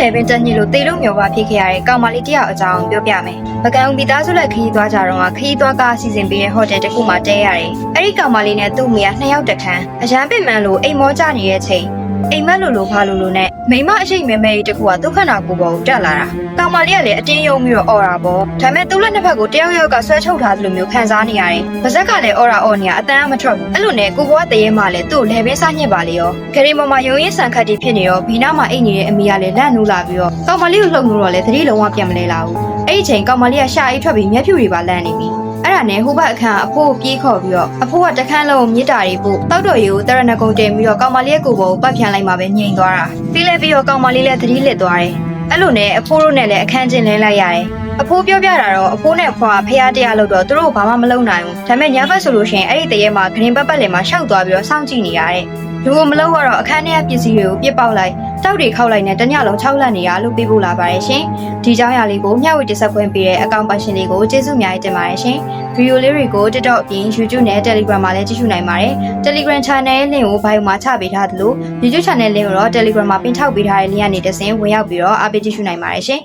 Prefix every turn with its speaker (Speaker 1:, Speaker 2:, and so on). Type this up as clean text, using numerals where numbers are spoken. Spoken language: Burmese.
Speaker 1: လည်းပင်တက်ညစ်လို့တေလို့မျိုးပါဖြစ်ခဲ့ရတဲ့ကောင်မလေးတယောက်အကြောင်းပြောပြမယ်။ပကံဦးမိသားစုလိုက်ခရီးသွားကြတော့ခရီးသွားကားအစီအစဉ်ပေးတဲ့ဟိုတယ်တစ်ခုမှာတဲရတယ်။အဲ့ဒီကောင်မလေးနဲ့သူ့မိက2ယောက်တခန်းအရန်ပင်မန်းလို့အိမ်မောကြနေတဲ့ချိန်အိမ်မက်လို့ဖာလို့နဲ့မိမအရှိတ်မဲမဲတကူကဒုက္ခနာကိုပေါ်ကိုတက်လာတာ။ကောင်မလေးကလည်းအတင်းယုံပြီးတော့အော်တာပေါ့။ဒါပေမဲ့သူ့လက်နှစ်ဖက်ကိုတယောက်ကဆွဲထုတ်ထားသလိုမျိုးခံစားနေရတယ်။ပါဇက်ကလည်းအော်တာအော်နေရအတန်းမထွက်ဘူး။အဲ့လိုနဲ့ကိုဘွားတရေမှလည်းသူ့လဲပဲစညစ်ပါလေရော။ဂရီမမယုံရင်ဆန်ခတ်တီဖြစ်နေရောဘီနာမှာအိတ်နေတဲ့အမေကလည်းလက်နူးလာပြီးတော့ကောင်မလေးကိုလှုပ်လို့တော့လည်းသတိလုံးဝပြန်မလဲလာဘူး။အဲ့ဒီချိန်ကောင်မလေးကရှာအိတ်ထွက်ပြီးမျက်ဖြူတွေပါလန့်နေပြီ။အဲ့ဒါနဲ့ဟိုဘက်အခန်းအဖိုးကိုပြေးခေါ်ပြီးတော့အဖိုးကတခန်းလုံးမြစ်တာတွေပို့တောက်တော်ရီကိုတရဏဂုံတင်ပြီးတော့ကောင်မလေးရဲ့ကိုယ်ပေါ်ကိုပတ်ပြန်လိုက်မှပဲငြိမ်သွားတာပြီးတော့ကောင်မလေးလည်းသတိလစ်သွားတယ်အဲ့လိုနဲ့အဖိုးတို့နဲ့လည်းအခန်းချင်းလဲလိုက်ရတယ်အဖိုးပြောပြတာတော့အဖိုးနဲ့ဖွာဖះတရားလို့တော့သူတို့ဘာမှမလုပ်နိုင်ဘူးဒါပေမဲ့ညဘက်ဆိုလို့ရှိရင်အဲ့ဒီတရေမှာဂရင်ပတ်ပတ်လည်မှာရှောက်သွားပြီးတော့စောင့်ကြည့်နေရတယ်လူကမလို့တော့အခန်းထဲကပစ္စည်းတွေကိုပြစ်ပေါက်လိုက်တောက်တွေခောက်လိုက်နဲ့တညလုံး6လက်နေရလို့ပေးပို့လာပါတယ်ရှင်ဒီကြောင်းရာလေးကိုမျှဝေတင်ဆက်ခွင့်ပေးတဲ့အကောင့်ပါရှင်လေးကိုကျေးဇူးအများကြီးတင်ပါတယ်ရှင်ဗီဒီယိုလေးတွေကို TikTok အပြင် YouTube နဲ့ Telegram မှာလည်းကြည့်ရှုနိုင်ပါတယ် Telegram Channel ရဲ့ link ကို bio မှာချပေးထားသလို YouTube Channel link ကိုတော့ Telegram မှာပင်ထောက်ပေးထားတဲ့ link ကနေတဆင့်ဝင်ရောက်ပြီးတော့အားပေးကြည့်ရှုနိုင်ပါတယ်ရှင်